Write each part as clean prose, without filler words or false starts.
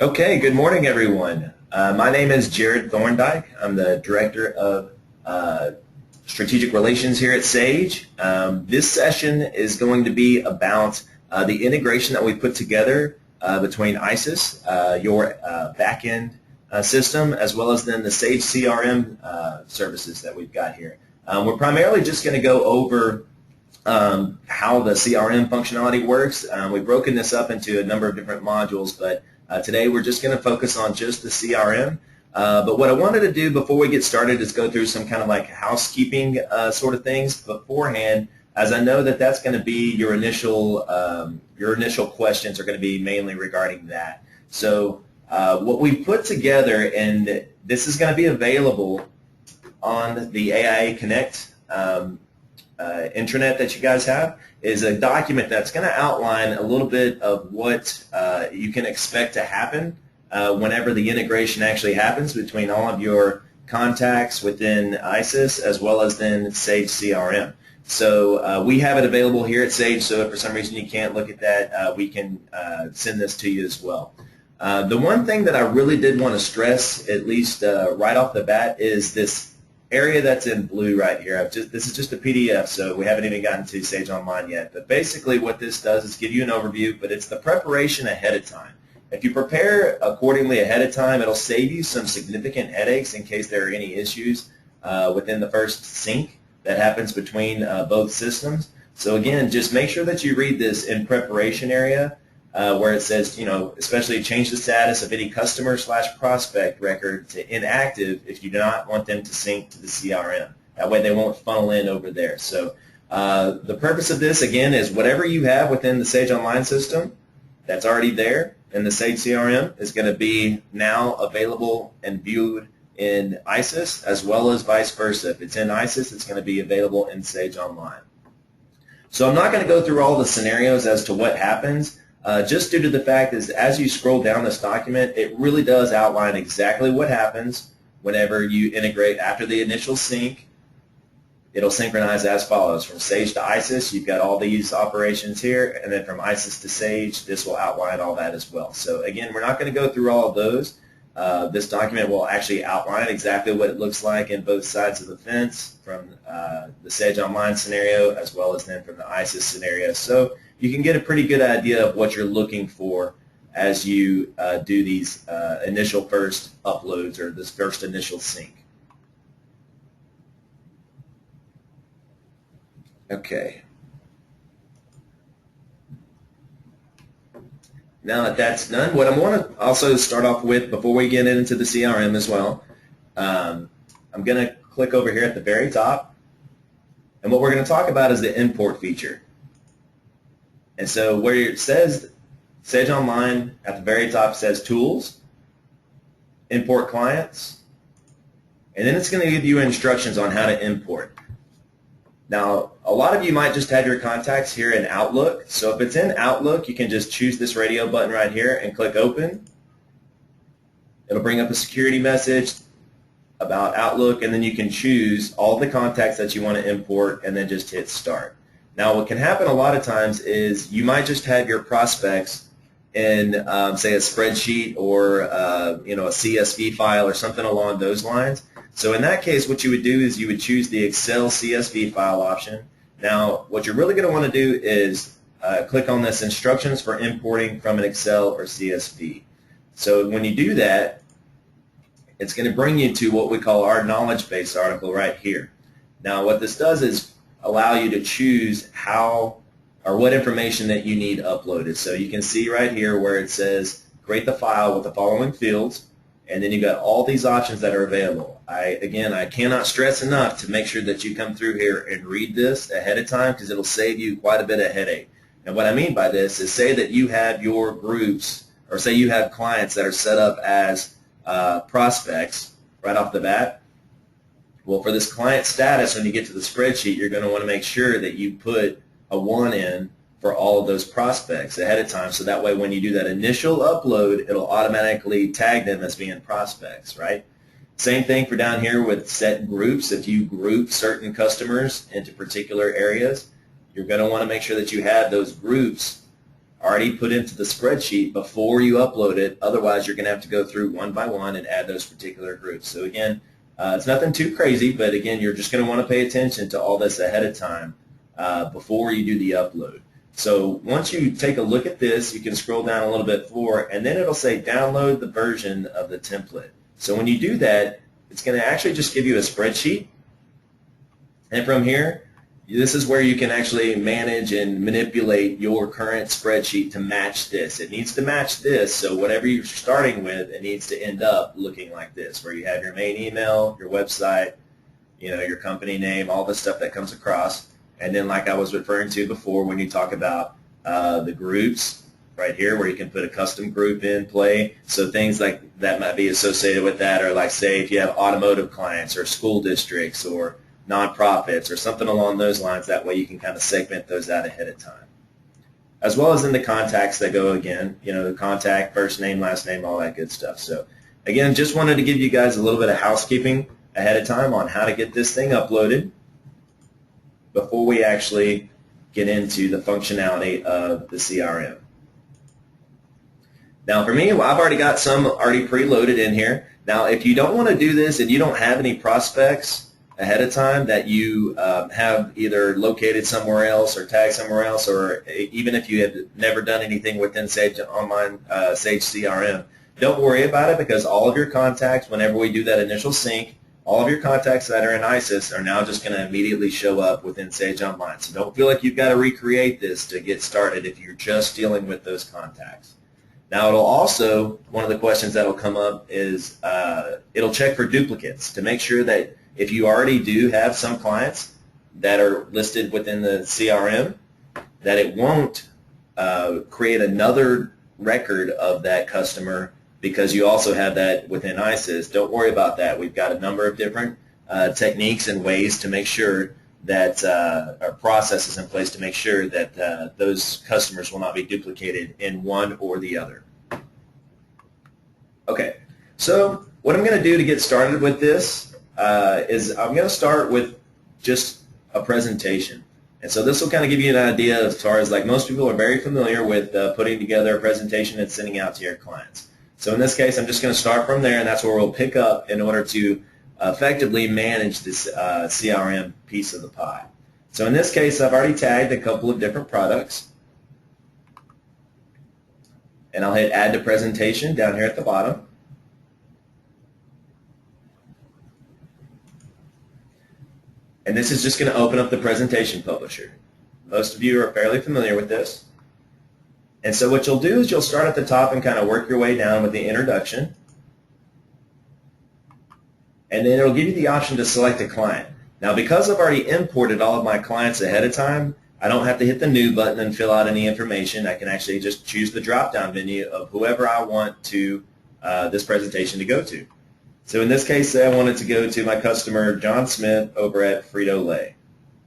Okay, good morning, everyone. My name is Jared Thorndike. I'm the Director of Strategic Relations here at SAGE. This session is going to be about the integration that we put together between ISIS, your back-end system, as well as then the SAGE CRM services that we've got here. We're primarily just going to go over how the CRM functionality works. We've broken this up into a number of different modules, but today we're just going to focus on just the CRM. But what I wanted to do before we get started is go through some kind of like housekeeping sort of things beforehand, as I know that that's going to be your initial questions are going to be mainly regarding that. So what we put together, and this is going to be available on the AIA Connect intranet that you guys have, is a document that's going to outline a little bit of what you can expect to happen whenever the integration actually happens between all of your contacts within ISIS as well as then SAGE CRM. So we have it available here at SAGE, so if for some reason you can't look at that, we can send this to you as well. The one thing that I really did want to stress, at least right off the bat, is this area that's in blue right here. This is just a PDF, so we haven't even gotten to Sage Online yet. But basically what this does is give you an overview, but it's the preparation ahead of time. If you prepare accordingly ahead of time, it'll save you some significant headaches in case there are any issues within the first sync that happens between both systems. So again, just make sure that you read this in preparation area where it says, you know, especially change the status of any customer/prospect record to inactive if you do not want them to sync to the CRM. That way they won't funnel in over there. So the purpose of this, again, is whatever you have within the Sage Online system that's already there in the Sage CRM is going to be now available and viewed in ISIS, as well as vice versa. If it's in ISIS, it's going to be available in Sage Online. So I'm not going to go through all the scenarios as to what happens. Just due to the fact is as you scroll down this document, it really does outline exactly what happens whenever you integrate after the initial sync. It'll synchronize as follows. From Sage to ISIS, you've got all these operations here, and then from ISIS to Sage, this will outline all that as well. So again, we're not going to go through all of those. This document will actually outline exactly what it looks like in both sides of the fence from the Sage Online scenario as well as then from the ISIS scenario. So you can get a pretty good idea of what you're looking for as you do these initial first uploads or this first initial sync. Okay. Now that that's done, what I want to also start off with before we get into the CRM as well, I'm going to click over here at the very top, and what we're going to talk about is the import feature. And so where it says Sage Online at the very top says Tools, Import Clients, and then it's going to give you instructions on how to import. Now, a lot of you might just have your contacts here in Outlook. So if it's in Outlook, you can just choose this radio button right here and click Open. It'll bring up a security message about Outlook, and then you can choose all the contacts that you want to import and then just hit Start. Now, what can happen a lot of times is you might just have your prospects in, say, a spreadsheet or you know, a CSV file or something along those lines. So in that case, what you would do is you would choose the Excel CSV file option. Now, what you're really going to want to do is click on this Instructions for Importing from an Excel or CSV. So when you do that, it's going to bring you to what we call our knowledge base article right here. Now, what this does is allow you to choose how or what information that you need uploaded. So you can see right here where it says create the file with the following fields, and then you've got all these options that are available. Again, I cannot stress enough to make sure that you come through here and read this ahead of time because it'll save you quite a bit of headache. And what I mean by this is say that you have your groups, or say you have clients that are set up as prospects right off the bat. Well, for this client status, when you get to the spreadsheet, you're going to want to make sure that you put a 1 in for all of those prospects ahead of time, so that way when you do that initial upload, it'll automatically tag them as being prospects, right? Same thing for down here with set groups. If you group certain customers into particular areas, you're going to want to make sure that you have those groups already put into the spreadsheet before you upload it. Otherwise, you're going to have to go through one by one and add those particular groups. So again, it's nothing too crazy, but again, you're just going to want to pay attention to all this ahead of time before you do the upload. So once you take a look at this, you can scroll down a little bit more, and then it'll say download the version of the template. So when you do that, it's going to actually just give you a spreadsheet. And from here, this is where you can actually manage and manipulate your current spreadsheet to match this. It needs to match this, so whatever you're starting with, it needs to end up looking like this, where you have your main email, your website, your company name, all the stuff that comes across. And then like I was referring to before, when you talk about the groups right here, where you can put a custom group in play. So things like that might be associated with that, or like say if you have automotive clients or school districts or nonprofits or something along those lines. That way you can kind of segment those out ahead of time. As well as in the contacts that go again, the contact, first name, last name, all that good stuff. So again, just wanted to give you guys a little bit of housekeeping ahead of time on how to get this thing uploaded before we actually get into the functionality of the CRM. Now for me, I've already got some already preloaded in here. Now if you don't want to do this and you don't have any prospects ahead of time that you have either located somewhere else or tagged somewhere else, or even if you have never done anything within Sage Online, Sage CRM, don't worry about it, because all of your contacts, whenever we do that initial sync, all of your contacts that are in ISIS are now just going to immediately show up within Sage Online. So don't feel like you've got to recreate this to get started if you're just dealing with those contacts. Now it'll also, one of the questions that will come up is it'll check for duplicates to make sure that if you already do have some clients that are listed within the CRM, that it won't create another record of that customer because you also have that within ISIS. Don't worry about that. We've got a number of different techniques and ways to make sure that our processes in place to make sure that those customers will not be duplicated in one or the other. Okay, so what I'm going to do to get started with this is I'm going to start with just a presentation. And so this will kind of give you an idea as far as, like, most people are very familiar with putting together a presentation and sending out to your clients. So in this case, I'm just going to start from there, and that's where we'll pick up in order to effectively manage this CRM piece of the pie. So in this case, I've already tagged a couple of different products. And I'll hit Add to Presentation down here at the bottom. And this is just going to open up the presentation publisher. Most of you are fairly familiar with this. And so what you'll do is you'll start at the top and kind of work your way down with the introduction. And then it'll give you the option to select a client. Now because I've already imported all of my clients ahead of time, I don't have to hit the New button and fill out any information. I can actually just choose the drop-down menu of whoever I want to this presentation to go to. So in this case, I wanted to go to my customer, John Smith, over at Frito-Lay,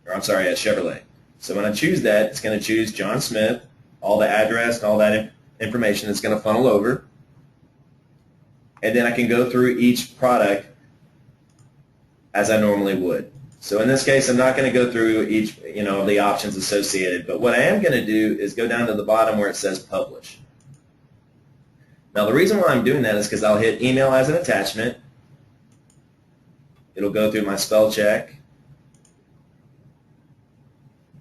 or I'm sorry, at Chevrolet. So when I choose that, it's going to choose John Smith, all the address and all that information is going to funnel over. And then I can go through each product as I normally would. So in this case, I'm not going to go through each, the options associated, but what I am going to do is go down to the bottom where it says Publish. Now the reason why I'm doing that is because I'll hit Email as an attachment. It'll go through my spell check.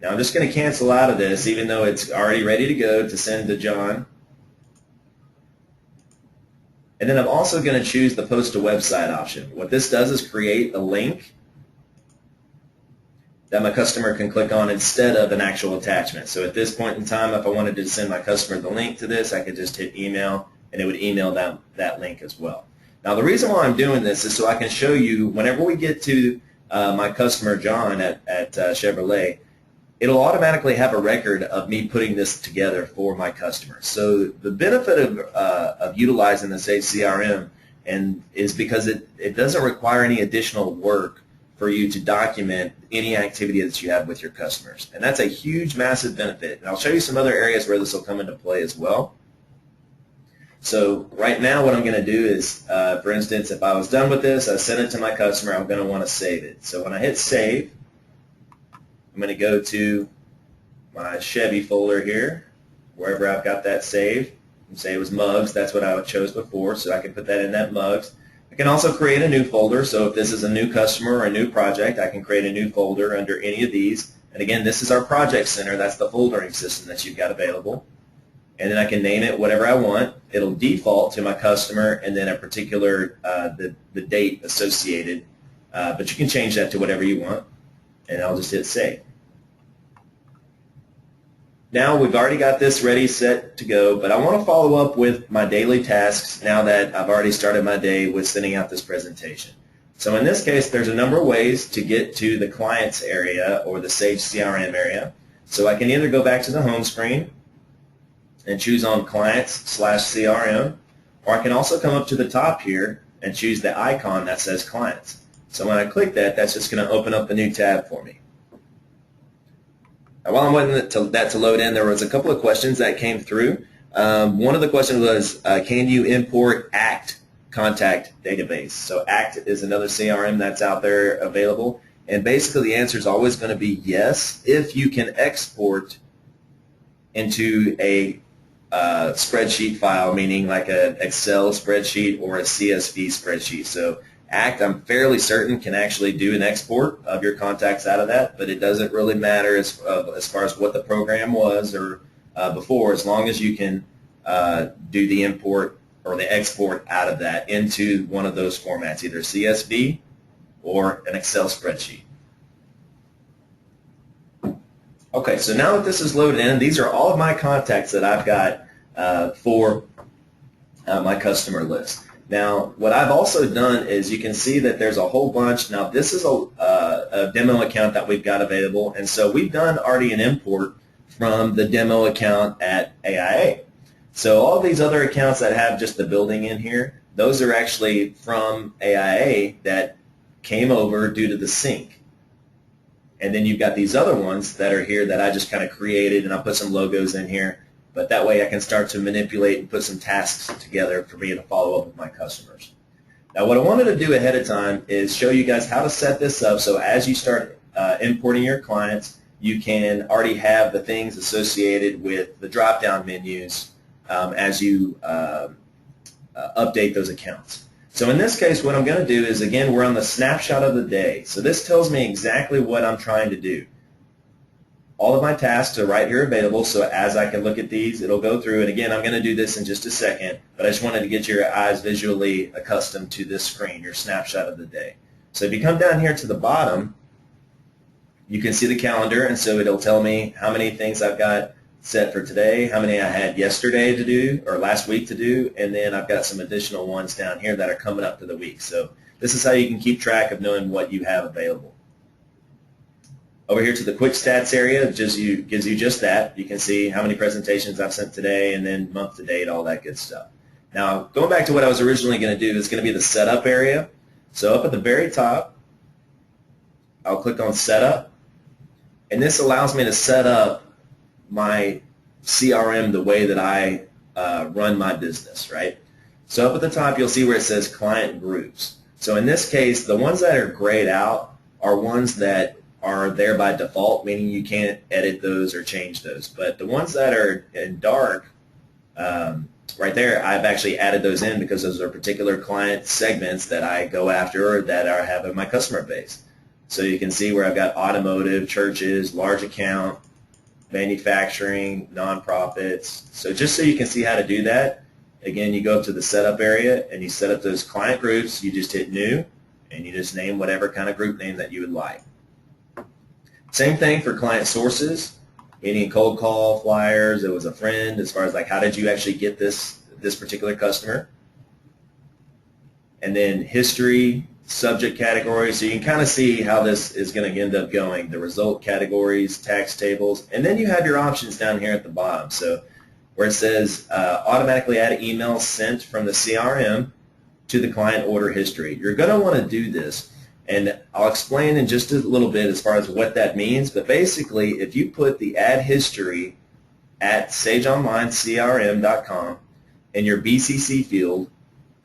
Now I'm just going to cancel out of this, even though it's already ready to go to send to John. And then I'm also going to choose the Post to Website option. What this does is create a link that my customer can click on instead of an actual attachment. So at this point in time, if I wanted to send my customer the link to this, I could just hit Email, and it would email that link as well. Now the reason why I'm doing this is so I can show you whenever we get to my customer John at Chevrolet, it'll automatically have a record of me putting this together for my customer. So the benefit of utilizing the Sage CRM is because it doesn't require any additional work for you to document any activity that you have with your customers. And that's a huge, massive benefit. And I'll show you some other areas where this will come into play as well. So right now what I'm going to do is, for instance, if I was done with this, I sent it to my customer, I'm going to want to save it. So when I hit Save, I'm going to go to my Chevy folder here. wherever I've got that saved. And say it was mugs, that's what I chose before, so I can put that in that mugs. I can also create a new folder, so if this is a new customer or a new project, I can create a new folder under any of these. And again, this is our project center, that's the foldering system that you've got available. And then I can name it whatever I want. It'll default to my customer and then a particular, the date associated. But you can change that to whatever you want. And I'll just hit save. Now we've already got this ready, set to go, but I want to follow up with my daily tasks now that I've already started my day with sending out this presentation. So in this case, there's a number of ways to get to the clients area or the SAGE CRM area. So I can either go back to the home screen and choose on clients/CRM, or I can also come up to the top here and choose the icon that says clients. So when I click that, that's just going to open up a new tab for me. Now, while I'm waiting for that to load in, there was a couple of questions that came through. One of the questions was, can you import ACT contact database? So ACT is another CRM that's out there available. And basically the answer is always going to be yes if you can export into a spreadsheet file, meaning like an Excel spreadsheet or a CSV spreadsheet. So ACT, I'm fairly certain, can actually do an export of your contacts out of that, but it doesn't really matter as far as what the program was or before, as long as you can do the import or the export out of that into one of those formats, either CSV or an Excel spreadsheet. Okay, so now that this is loaded in, these are all of my contacts that I've got for my customer list. Now, what I've also done is you can see that there's a whole bunch. Now, this is a demo account that we've got available, and so we've done already an import from the demo account at AIA. So all these other accounts that have just the building in here, those are actually from AIA that came over due to the sync. And then you've got these other ones that are here that I just kind of created, and I put some logos in here. But that way I can start to manipulate and put some tasks together for me to follow up with my customers. Now what I wanted to do ahead of time is show you guys how to set this up so as you start importing your clients, you can already have the things associated with the drop-down menus as you update those accounts. So in this case, what I'm going to do is, again, we're on the snapshot of the day. So this tells me exactly what I'm trying to do. All of my tasks are right here available, so as I can look at these, it'll go through. And again, I'm going to do this in just a second, but I just wanted to get your eyes visually accustomed to this screen, your snapshot of the day. So if you come down here to the bottom, you can see the calendar, and so it'll tell me how many things I've got set for today, how many I had yesterday to do, or last week to do, and then I've got some additional ones down here that are coming up to the week. So this is how you can keep track of knowing what you have available. Over here to the quick stats area, it gives you just that. You can see how many presentations I've sent today and then month to date, all that good stuff. Now, going back to what I was originally going to do, is going to be the setup area. So up at the very top, I'll click on setup, and this allows me to set up my CRM the way that I run my business, right? So up at the top, you'll see where it says client groups. So in this case, the ones that are grayed out are ones that are there by default, meaning you can't edit those or change those. But the ones that are in dark, right there, I've actually added those in because those are particular client segments that I go after or that I have in my customer base. So you can see where I've got automotive, churches, large account, manufacturing, nonprofits. So just so you can see how to do that, again, you go up to the setup area and you set up those client groups. You just hit new and you just name whatever kind of group name that you would like. Same thing for client sources, meaning cold call, flyers, it was a friend, as far as like how did you actually get this particular customer. And then history, subject categories, so you can kind of see how this is going to end up going. The result categories, tax tables, and then you have your options down here at the bottom. So where it says automatically add emails sent from the CRM to the client order history. You're going to want to do this. And I'll explain in just a little bit as far as what that means, but basically if you put the add history at sageonlinecrm.com in your BCC field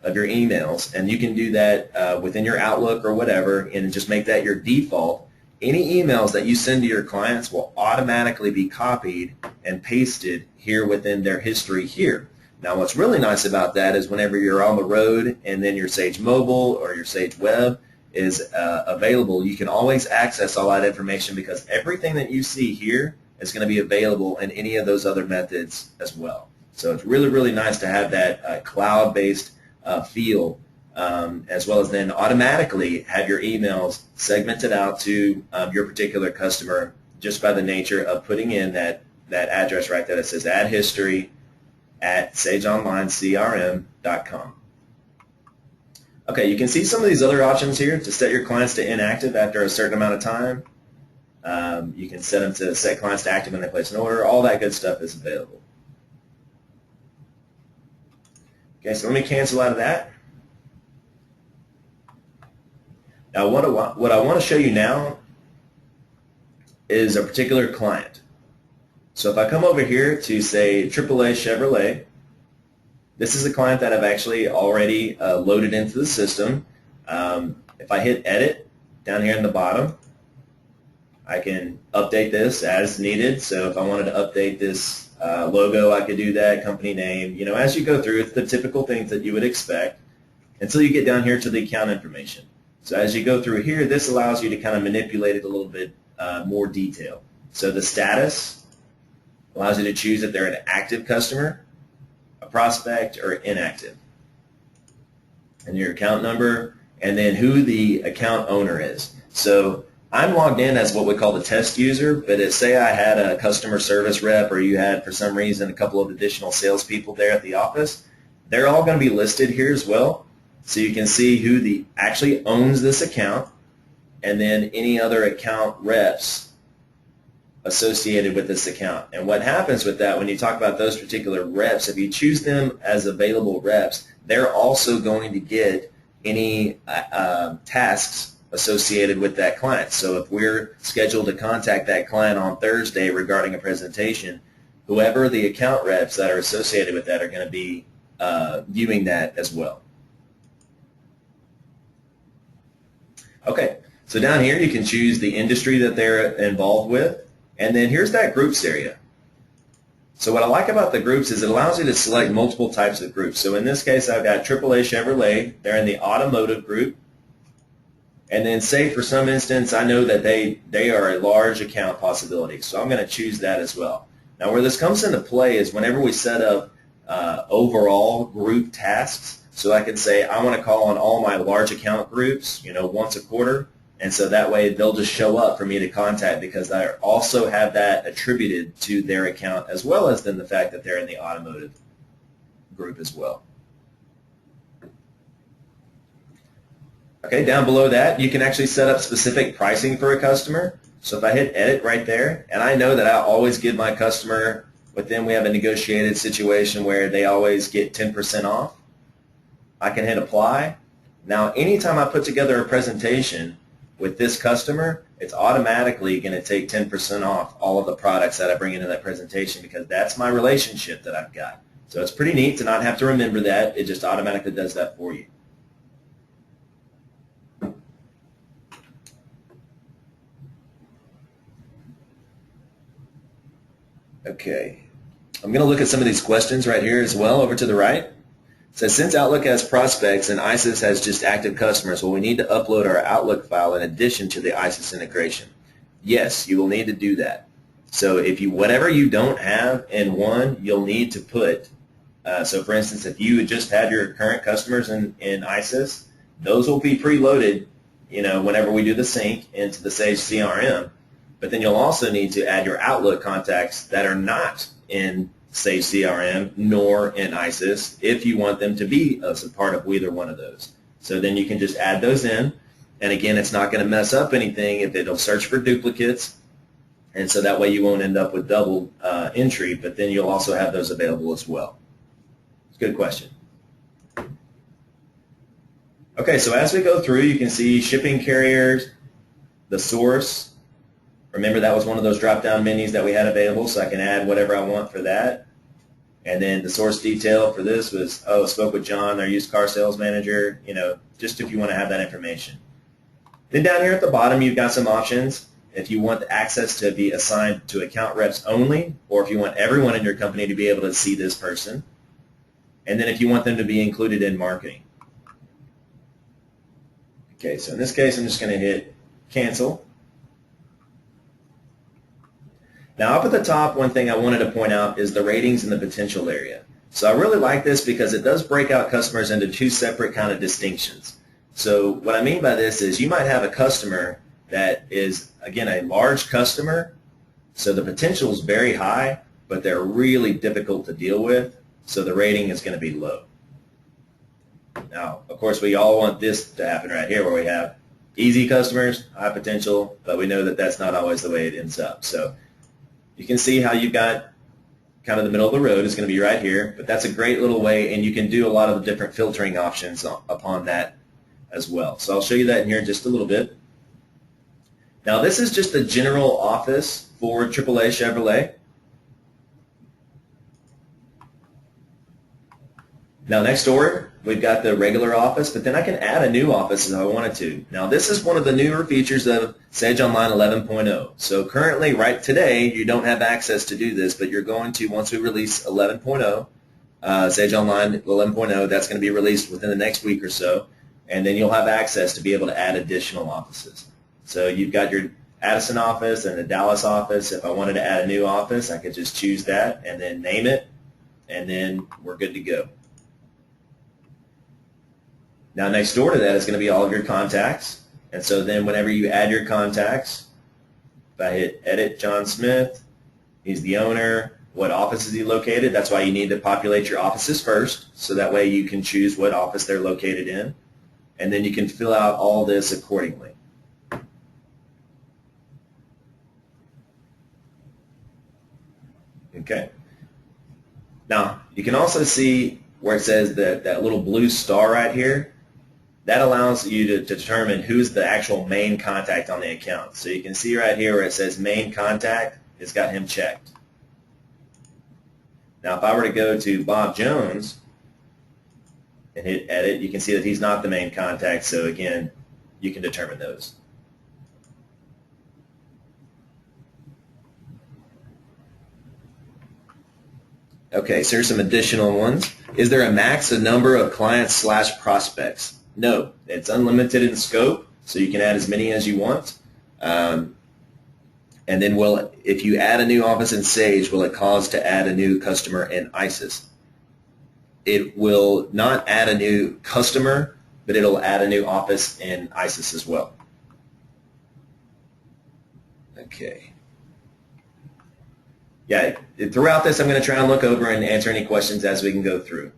of your emails, and you can do that within your Outlook or whatever, and just make that your default, any emails that you send to your clients will automatically be copied and pasted here within their history here. Now what's really nice about that is whenever you're on the road and then your Sage Mobile or your Sage Web is available, you can always access all that information because everything that you see here is going to be available in any of those other methods as well. So it's really, really nice to have that cloud-based feel, as well as then automatically have your emails segmented out to your particular customer just by the nature of putting in that address right there that says add history at sageonlinecrm.com. Okay, you can see some of these other options here to set your clients to inactive after a certain amount of time. You can set them to set clients to active when they place an order. All that good stuff is available. Okay, so let me cancel out of that. Now what I want to show you now is a particular client. So if I come over here to say AAA Chevrolet, this is a client that I've actually already loaded into the system. If I hit edit down here in the bottom, I can update this as needed. So if I wanted to update this logo, I could do that, company name. You know, as you go through, it's the typical things that you would expect until you get down here to the account information. So as you go through here, this allows you to kind of manipulate it a little bit more detail. So the status allows you to choose if they're an active customer, a prospect, or inactive. And your account number, and then who the account owner is. So I'm logged in as what we call the test user, but say I had a customer service rep or you had, for some reason, a couple of additional salespeople there at the office, they're all going to be listed here as well. So you can see who actually owns this account, and then any other account reps associated with this account. And what happens with that, when you talk about those particular reps, if you choose them as available reps, they're also going to get any tasks associated with that client. So if we're scheduled to contact that client on Thursday regarding a presentation, whoever the account reps that are associated with that are going to be viewing that as well. Okay, so down here you can choose the industry that they're involved with. And then here's that groups area. So what I like about the groups is it allows you to select multiple types of groups. So in this case, I've got AAA Chevrolet. They're in the automotive group. And then say for some instance, I know that they are a large account possibility. So I'm going to choose that as well. Now where this comes into play is whenever we set up overall group tasks. So I can say I want to call on all my large account groups, you know, once a quarter. And so that way they'll just show up for me to contact because I also have that attributed to their account, as well as then the fact that they're in the automotive group as well. Okay, down below that you can actually set up specific pricing for a customer. So if I hit edit right there, and I know that I always give my customer, with them we have a negotiated situation where they always get 10% off, I can hit apply. Now anytime I put together a presentation with this customer, it's automatically going to take 10% off all of the products that I bring into that presentation because that's my relationship that I've got. So it's pretty neat to not have to remember that. It just automatically does that for you. Okay, I'm going to look at some of these questions right here as well over to the right. It says, since Outlook has prospects and ISIS has just active customers, will we need to upload our Outlook file in addition to the ISIS integration? Yes, you will need to do that. So if whatever you don't have in one, you'll need to put, so for instance, if you just have your current customers in ISIS, those will be preloaded, you know, whenever we do the sync into the Sage CRM. But then you'll also need to add your Outlook contacts that are not in Sage CRM nor in ISIS if you want them to be as a part of either one of those. So then you can just add those in, and again, it's not going to mess up anything if it'll search for duplicates, and so that way you won't end up with double entry, but then you'll also have those available as well. It's a good question. Okay, so as we go through, you can see shipping carriers, the source. Remember that was one of those drop-down menus that we had available, so I can add whatever I want for that. And then the source detail for this was, spoke with John, their used car sales manager, you know, just if you want to have that information. Then down here at the bottom, you've got some options. If you want access to be assigned to account reps only, or if you want everyone in your company to be able to see this person. And then if you want them to be included in marketing. Okay, so in this case, I'm just going to hit cancel. Now up at the top, one thing I wanted to point out is the ratings in the potential area. So I really like this because it does break out customers into two separate kind of distinctions. So what I mean by this is you might have a customer that is, again, a large customer, so the potential is very high, but they're really difficult to deal with, so the rating is going to be low. Now, of course, we all want this to happen right here where we have easy customers, high potential, but we know that that's not always the way it ends up. So you can see how you've got kind of the middle of the road is going to be right here, but that's a great little way, and you can do a lot of the different filtering options upon that as well. So I'll show you that in here in just a little bit. Now this is just the general office for AAA Chevrolet. Now next door, we've got the regular office, but then I can add a new office if I wanted to. Now this is one of the newer features of Sage Online 11.0. So currently, right today, you don't have access to do this, but you're going to, once we release 11.0, Sage Online 11.0, that's going to be released within the next week or so, and then you'll have access to be able to add additional offices. So you've got your Addison office and the Dallas office. If I wanted to add a new office, I could just choose that and then name it, and then we're good to go. Now next door to that is going to be all of your contacts. And so then whenever you add your contacts, if I hit edit John Smith, he's the owner, what office is he located? That's why you need to populate your offices first, so that way you can choose what office they're located in. And then you can fill out all this accordingly. Okay. Now, you can also see where it says that little blue star right here. That allows you to determine who's the actual main contact on the account. So you can see right here where it says main contact, it's got him checked. Now, if I were to go to Bob Jones and hit edit, you can see that he's not the main contact. So again, you can determine those. Okay, so here's some additional ones. Is there a max number of clients / prospects? No, it's unlimited in scope, so you can add as many as you want. And then if you add a new office in Sage, will it cause to add a new customer in ISIS? It will not add a new customer, but it'll add a new office in ISIS as well. Okay. Yeah, throughout this, I'm going to try and look over and answer any questions as we can go through.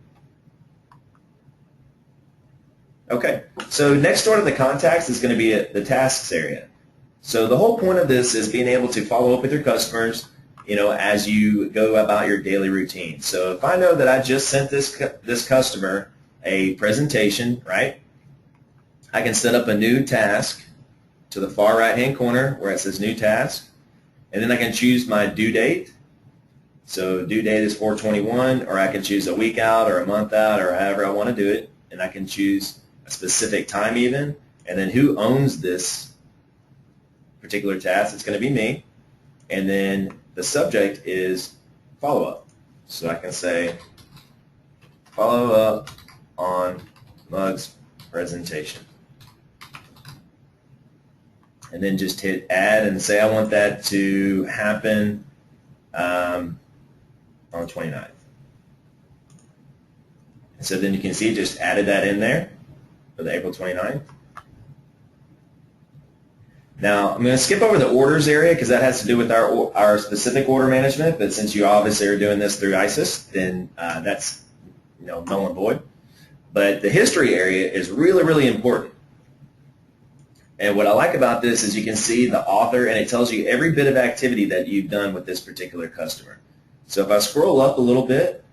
Okay, so next door to the contacts is going to be the tasks area. So the whole point of this is being able to follow up with your customers, as you go about your daily routine. So if I know that I just sent this customer a presentation, right, I can set up a new task to the far right-hand corner where it says new task, and then I can choose my due date. So due date is 4/21, or I can choose a week out or a month out or however I want to do it, and I can choose a specific time even, and then who owns this particular task. It's going to be me, and then the subject is follow-up. So I can say follow up on Mug's presentation, and then just hit add and say I want that to happen on the 29th. And so then you can see just added that in there for the April 29th. Now, I'm going to skip over the orders area because that has to do with our specific order management, but since you obviously are doing this through ISIS, then that's null and void. But the history area is really, really important. And what I like about this is you can see the author, and it tells you every bit of activity that you've done with this particular customer. So if I scroll up a little bit,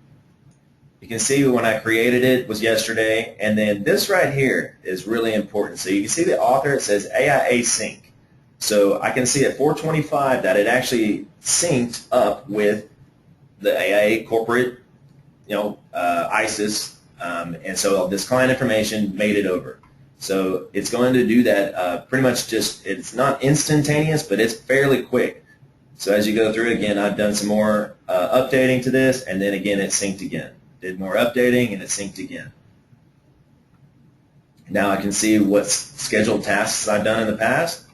you can see when I created it was yesterday, and then this right here is really important. So you can see the author, it says AIA sync. So I can see at 4/25 that it actually synced up with the AIA corporate, ISIS, and so this client information made it over. So it's going to do that pretty much just, it's not instantaneous, but it's fairly quick. So as you go through, again, I've done some more updating to this, and then again it synced again. Did more updating and it synced again. Now I can see what scheduled tasks I've done in the past,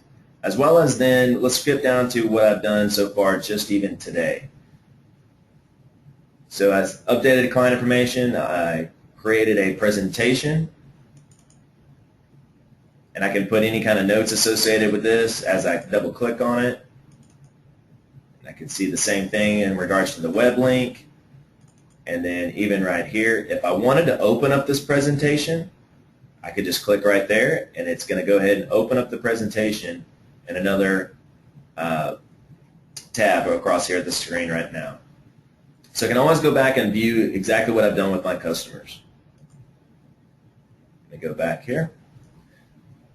as well as then let's skip down to what I've done so far just even today. So as updated client information, I created a presentation, and I can put any kind of notes associated with this as I double click on it. And I can see the same thing in regards to the web link. And then even right here, if I wanted to open up this presentation, I could just click right there, and it's going to go ahead and open up the presentation in another tab across here at the screen right now. So I can always go back and view exactly what I've done with my customers. Let me go back here.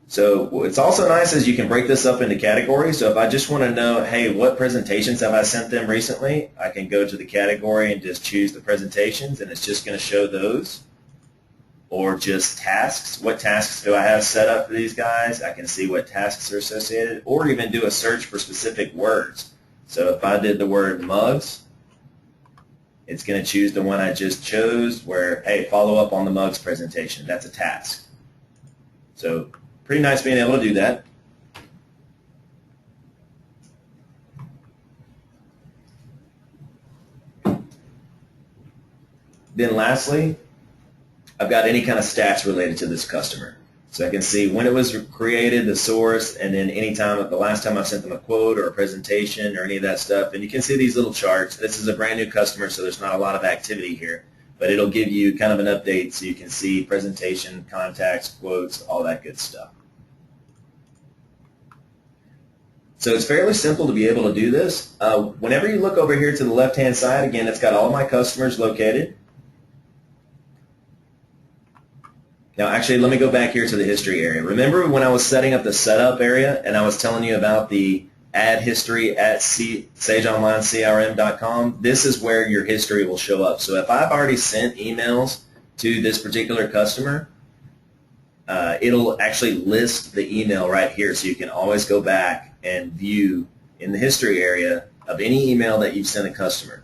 So what's also nice is you can break this up into categories. So if I just want to know, hey, what presentations have I sent them recently, I can go to the category and just choose the presentations, and it's just going to show those. Or just tasks. What tasks do I have set up for these guys? I can see what tasks are associated, or even do a search for specific words. So if I did the word mugs, it's going to choose the one I just chose where, hey, follow up on the mugs presentation. That's a task. So pretty nice being able to do that. Then lastly, I've got any kind of stats related to this customer. So I can see when it was created, the source, and then any time, the last time I sent them a quote or a presentation or any of that stuff. And you can see these little charts. This is a brand new customer, so there's not a lot of activity here. But it'll give you kind of an update so you can see presentation, contacts, quotes, all that good stuff. So it's fairly simple to be able to do this. Whenever you look over here to the left-hand side, again, it's got all my customers located. Now, actually, let me go back here to the history area. Remember when I was setting up the setup area and I was telling you about the add history at sageonlinecrm.com? This is where your history will show up. So if I've already sent emails to this particular customer, it'll actually list the email right here, so you can always go back and view in the history area of any email that you've sent a customer.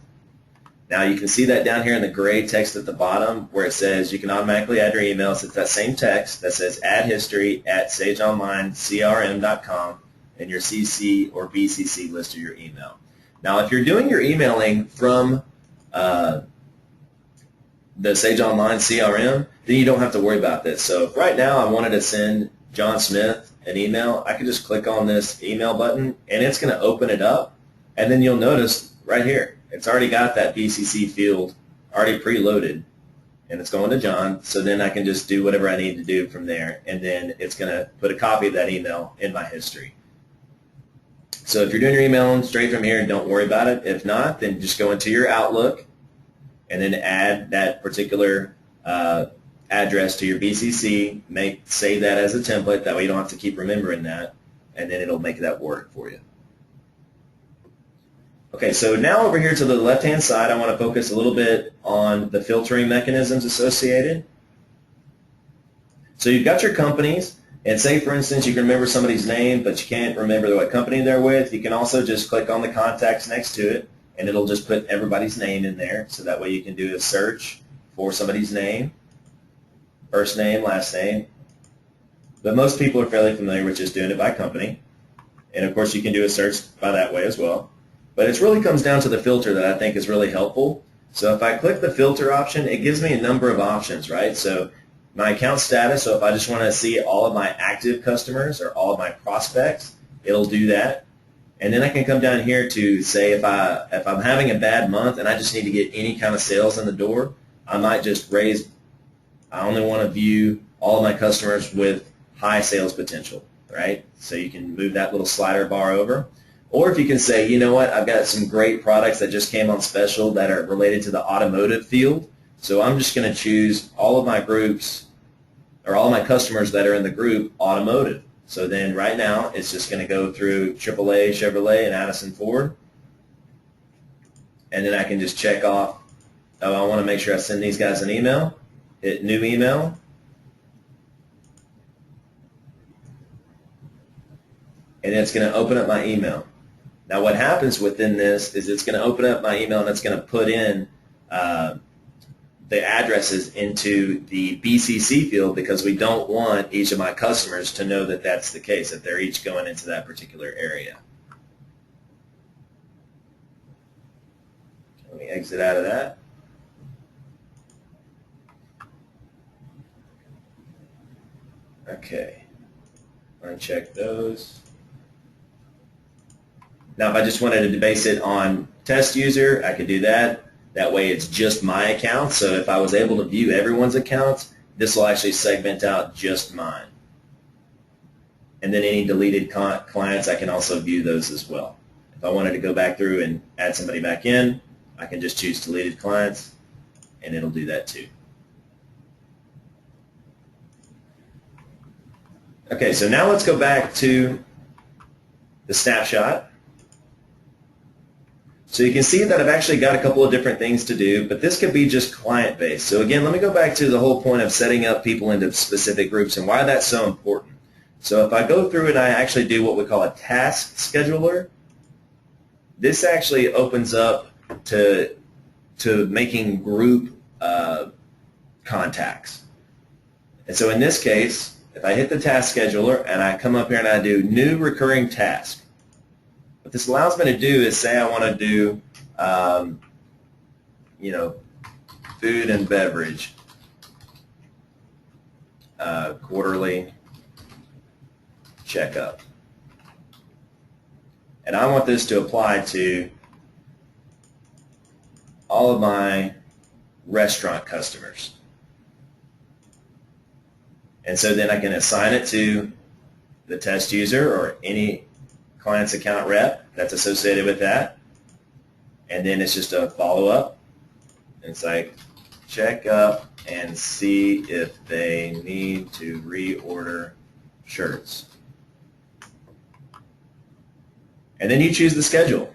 Now you can see that down here in the gray text at the bottom where it says you can automatically add your emails. It's that same text that says add history at sageonlinecrm.com and your CC or BCC list of your email. Now if you're doing your emailing from the Sage Online CRM, then you don't have to worry about this. So if right now I wanted to send John Smith an email, I can just click on this email button and it's going to open it up, and then you'll notice right here it's already got that BCC field already preloaded, and it's going to John, so then I can just do whatever I need to do from there, and then it's going to put a copy of that email in my history. So if you're doing your emailing straight from here, don't worry about it. If not, then just go into your Outlook and then add that particular address to your BCC, save that as a template, that way you don't have to keep remembering that, and then it'll make that work for you. Okay, so now over here to the left-hand side, I want to focus a little bit on the filtering mechanisms associated. So you've got your companies, and say, for instance, you can remember somebody's name, but you can't remember what company they're with. You can also just click on the contacts next to it, and it'll just put everybody's name in there, so that way you can do a search for somebody's name, first name, last name. But most people are fairly familiar with just doing it by company. And, of course, you can do a search by that way as well. But it really comes down to the filter that I think is really helpful. So if I click the filter option, it gives me a number of options, right? So my account status, so if I just want to see all of my active customers or all of my prospects, it'll do that. And then I can come down here to say if I'm having a bad month and I just need to get any kind of sales in the door, I might just I only want to view all of my customers with high sales potential, right? So you can move that little slider bar over. Or if you can say, you know what, I've got some great products that just came on special that are related to the automotive field, so I'm just going to choose all of my groups or all of my customers that are in the group automotive. So then right now it's just going to go through AAA, Chevrolet, and Addison Ford. And then I can just check off, oh, I want to make sure I send these guys an email, hit new email. and it's going to open up my email. Now what happens within this is it's going to open up my email and it's going to put in the addresses into the BCC field because we don't want each of my customers to know that that's the case, that they're each going into that particular area. Let me exit out of that. Okay, uncheck those. Now if I just wanted to base it on test user, I could do that. That way it's just my account, so if I was able to view everyone's accounts, this will actually segment out just mine. And then any deleted clients, I can also view those as well. If I wanted to go back through and add somebody back in, I can just choose deleted clients, and it'll do that too. Okay, so now let's go back to the snapshot. So you can see that I've actually got a couple of different things to do, but this could be just client-based. So again, let me go back to the whole point of setting up people into specific groups and why that's so important. So if I go through and I actually do what we call a task scheduler, this actually opens up to making group contacts. And so in this case, if I hit the task scheduler and I come up here and I do new recurring task, what this allows me to do is say I want to do, food and beverage quarterly checkup. And I want this to apply to all of my restaurant customers. And so then I can assign it to the test user or any client's account rep that's associated with that. And then it's just a follow-up. It's like, check up and see if they need to reorder shirts. And then you choose the schedule.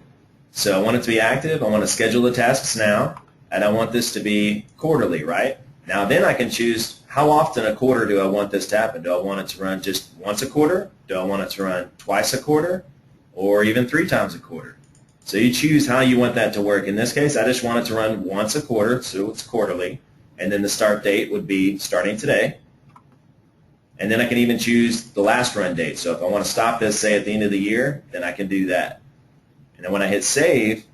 So I want it to be active, I want to schedule the tasks now, and I want this to be quarterly, right? Now then I can choose how often a quarter do I want this to happen. Do I want it to run just once a quarter? Do I want it to run twice a quarter? Or even 3 times a quarter? So you choose how you want that to work. In this case, I just want it to run once a quarter, so it's quarterly. And then the start date would be starting today. And then I can even choose the last run date. So if I want to stop this, say, at the end of the year, then I can do that. And then when I hit save,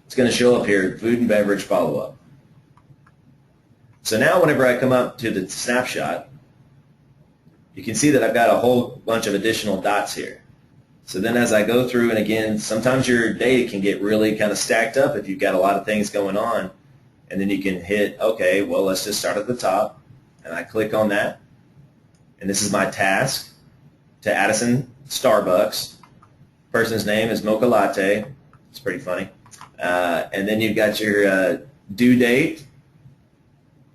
it's going to show up here, food and beverage follow-up. So now whenever I come up to the snapshot, you can see that I've got a whole bunch of additional dots here. So then as I go through, and again, sometimes your data can get really kind of stacked up if you've got a lot of things going on. And then you can hit, okay, well, let's just start at the top. And I click on that. And this is my task to Addison Starbucks. Person's name is Mocha Latte. It's pretty funny. And then you've got your due date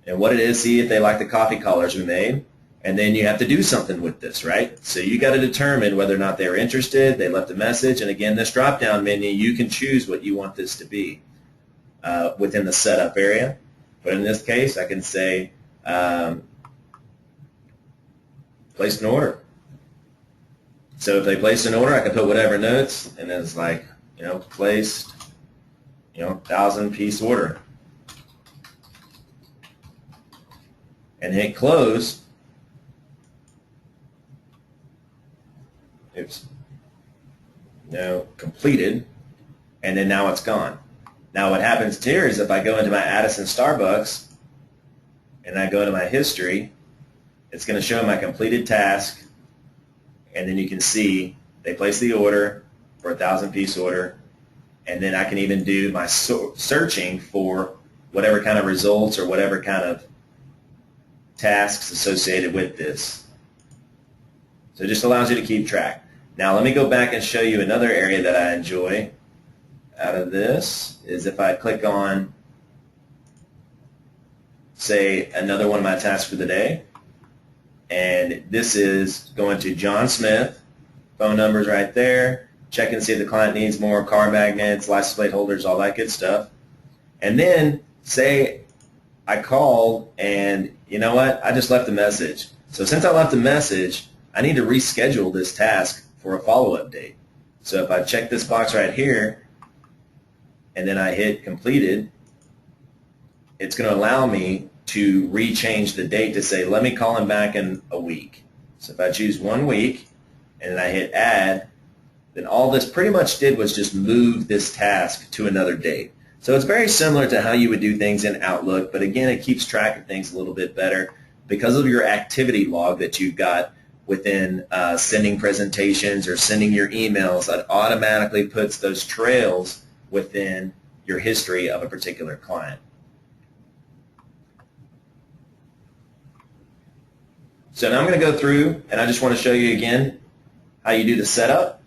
and what it is, see if they like the coffee collars we made. And then you have to do something with this, right? So you got to determine whether or not they're interested, they left a message, and again, this drop-down menu, you can choose what you want this to be within the setup area. But in this case, I can say, place an order. So if they place an order, I can put whatever notes, and then it's like, placed, 1,000-piece order. And hit close. Oops. No, completed. And then now it's gone. Now what happens here is if I go into my Addison Starbucks and I go to my history, it's going to show my completed task, and then you can see they placed the order for a 1,000-piece order, and then I can even do my searching for whatever kind of results or whatever kind of tasks associated with this. So it just allows you to keep track. Now let me go back and show you another area that I enjoy out of this is if I click on, say, another one of my tasks for the day, and this is going to John Smith, phone number's right there, check and see if the client needs more car magnets, license plate holders, all that good stuff. And then say I called and you know what, I just left a message. So since I left a message, I need to reschedule this task for a follow-up date. So if I check this box right here and then I hit completed, it's going to allow me to rechange the date to say, let me call him back in a week. So if I choose 1 week and then I hit add, then all this pretty much did was just move this task to another date. So it's very similar to how you would do things in Outlook, but again, it keeps track of things a little bit better because of your activity log that you've got within sending presentations or sending your emails. That automatically puts those trails within your history of a particular client. So now I'm going to go through and I just want to show you again how you do the setup.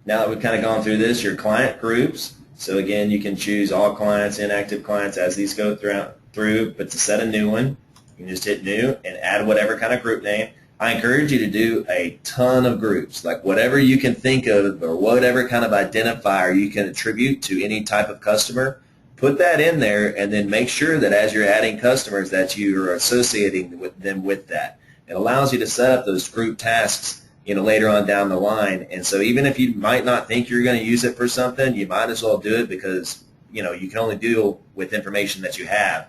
Now that we've kind of gone through this, your client groups. So again, you can choose all clients, inactive clients as these go through, but to set a new one, you can just hit new and add whatever kind of group name. I encourage you to do a ton of groups, like whatever you can think of or whatever kind of identifier you can attribute to any type of customer. Put that in there and then make sure that as you're adding customers that you are associating with them with that. It allows you to set up those group tasks later on down the line. And so even if you might not think you're going to use it for something, you might as well do it because you can only deal with information that you have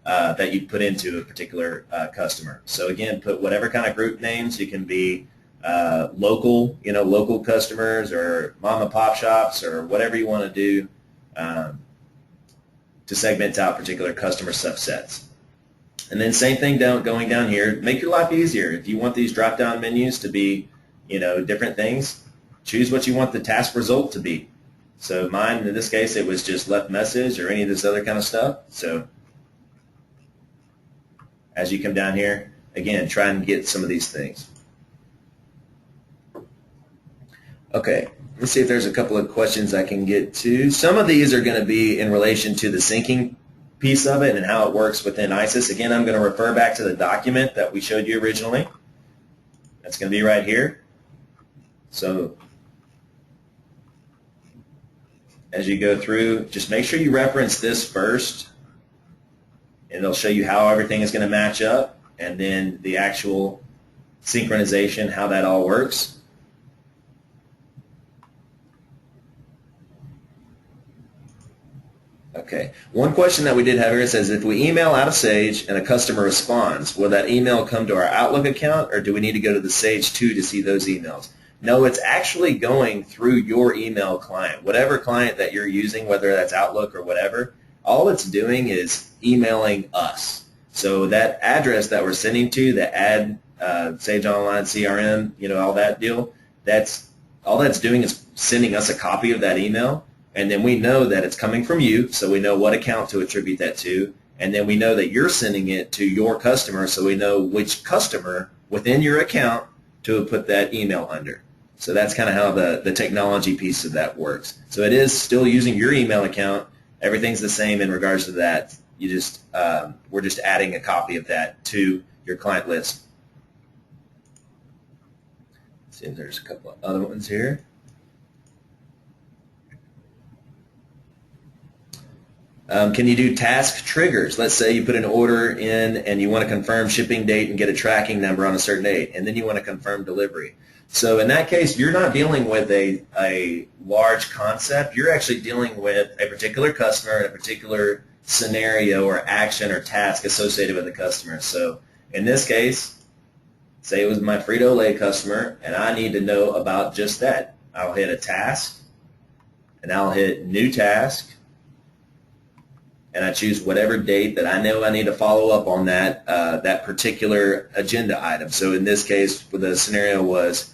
that you put into a particular customer. So again, put whatever kind of group names. You can be local, local customers or mom and pop shops or whatever you want to do to segment out particular customer subsets. And then same thing going down here. Make your life easier. If you want these drop-down menus to be, different things, choose what you want the task result to be. So mine, in this case, it was just left message or any of this other kind of stuff. So as you come down here, again, try and get some of these things. Okay, let's see if there's a couple of questions I can get to. Some of these are going to be in relation to the syncing piece of it and how it works within ISIS. Again, I'm going to refer back to the document that we showed you originally. That's going to be right here. So as you go through, just make sure you reference this first, and it'll show you how everything is going to match up, and then the actual synchronization, how that all works. Okay. One question that we did have here says, if we email out of Sage and a customer responds, will that email come to our Outlook account, or do we need to go to the Sage 2 to see those emails? No, it's actually going through your email client. Whatever client that you're using, whether that's Outlook or whatever, all it's doing is emailing us. So that address that we're sending to, the add Sage Online CRM, all that deal, all that's doing is sending us a copy of that email. And then we know that it's coming from you, so we know what account to attribute that to. And then we know that you're sending it to your customer, so we know which customer within your account to put that email under. So that's kind of how the technology piece of that works. So it is still using your email account. Everything's the same in regards to that. We're just adding a copy of that to your client list. Let's see if there's a couple of other ones here. Can you do task triggers? Let's say you put an order in and you want to confirm shipping date and get a tracking number on a certain date, and then you want to confirm delivery. So in that case, you're not dealing with a large concept. You're actually dealing with a particular customer and a particular scenario or action or task associated with the customer. So in this case, say it was my Frito-Lay customer, and I need to know about just that. I'll hit a task, and I'll hit new task, and I choose whatever date that I know I need to follow up on that particular agenda item. So in this case, the scenario was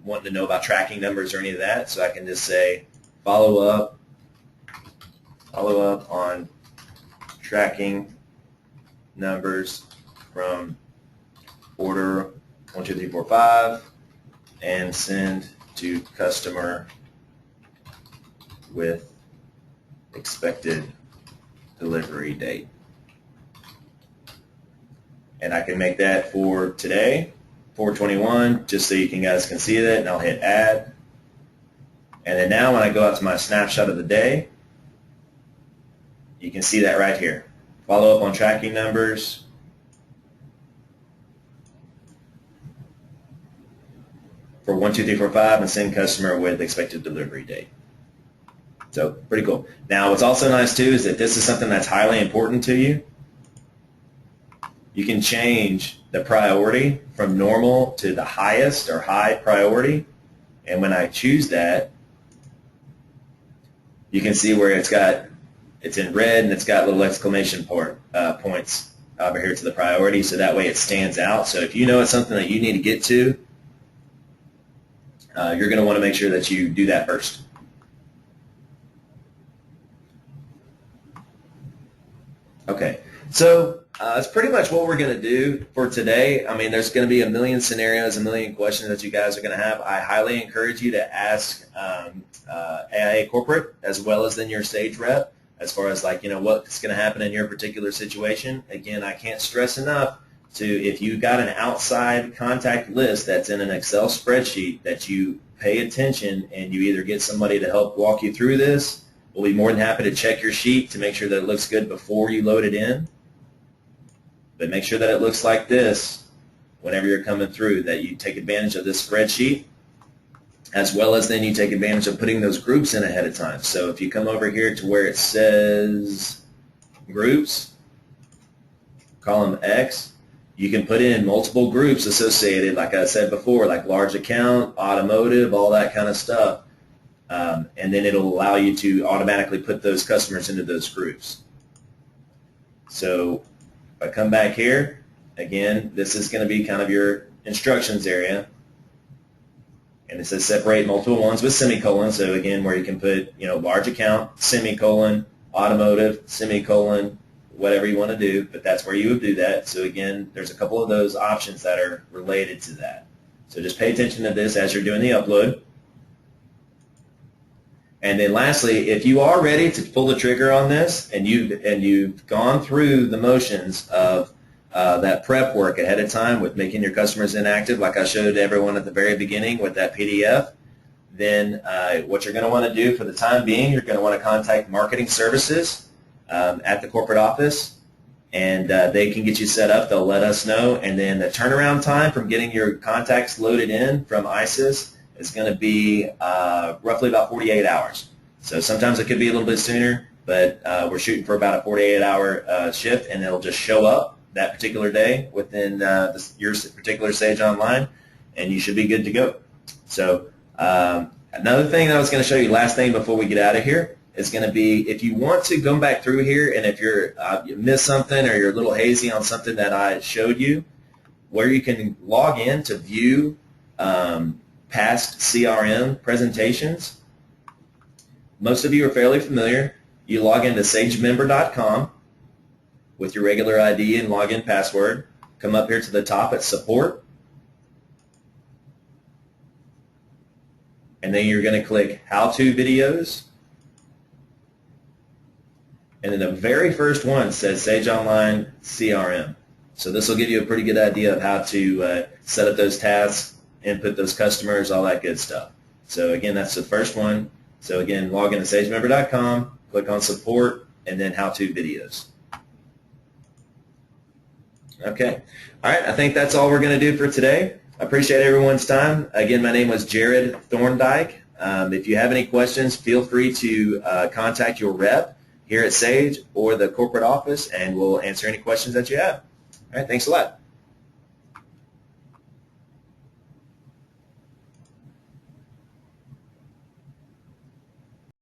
wanting to know about tracking numbers or any of that. So I can just say follow up on tracking numbers from order 1, 2, 3, 4, 5, and send to customer with expected delivery date. And I can make that for today, 4/21, just so you guys can see that, and I'll hit add. And then now when I go out to my snapshot of the day, you can see that right here. Follow up on tracking numbers for 1, 2, 3, 4, 5 and send customer with expected delivery date. So pretty cool. Now what's also nice too is that this is something that's highly important to you. You can change the priority from normal to the highest or high priority. And when I choose that, you can see where it's in red and it's got little exclamation points over here to the priority, so that way it stands out. So if you know it's something that you need to get to, you're going to want to make sure that you do that first. Okay, so that's pretty much what we're going to do for today. I mean, there's going to be a million scenarios, a million questions that you guys are going to have. I highly encourage you to ask AIA Corporate as well as then your SAGE rep as far as like, what's going to happen in your particular situation. Again, I can't stress enough to, if you got an outside contact list that's in an Excel spreadsheet, that you pay attention and you either get somebody to help walk you through this. We'll be more than happy to check your sheet to make sure that it looks good before you load it in. But make sure that it looks like this whenever you're coming through, that you take advantage of this spreadsheet, as well as then you take advantage of putting those groups in ahead of time. So if you come over here to where it says groups, column X, you can put in multiple groups associated, like I said before, like large account, automotive, all that kind of stuff. And then it'll allow you to automatically put those customers into those groups. So if I come back here, again, this is going to be kind of your instructions area. And it says separate multiple ones with semicolons. So again, where you can put, large account, semicolon, automotive, semicolon, whatever you want to do. But that's where you would do that. So again, there's a couple of those options that are related to that. So just pay attention to this as you're doing the upload. And then lastly, if you are ready to pull the trigger on this and you've gone through the motions of that prep work ahead of time with making your customers inactive, like I showed everyone at the very beginning with that PDF, then what you're going to want to do for the time being, you're going to want to contact marketing services at the corporate office, and they can get you set up. They'll let us know. And then the turnaround time from getting your contacts loaded in from ISIS is going to be roughly about 48 hours. So sometimes it could be a little bit sooner, but we're shooting for about a 48-hour shift, and it'll just show up that particular day within your particular SAGE Online, and you should be good to go. So another thing that I was going to show you, last thing before we get out of here, is going to be if you want to go back through here, and if you missed something or you're a little hazy on something that I showed you, where you can log in to view past CRM presentations. Most of you are fairly familiar. You log into sagemember.com with your regular ID and login password. Come up here to the top at support. And then you're going to click how-to videos. And then the very first one says Sage Online CRM. So this will give you a pretty good idea of how to set up those tasks, input those customers, all that good stuff. So again, that's the first one. So again, log into sagemember.com, click on support, and then how-to videos. Okay. All right, I think that's all we're going to do for today. I appreciate everyone's time. Again, my name was Jared Thorndike. If you have any questions, feel free to contact your rep here at SAGE or the corporate office, and we'll answer any questions that you have. All right, thanks a lot.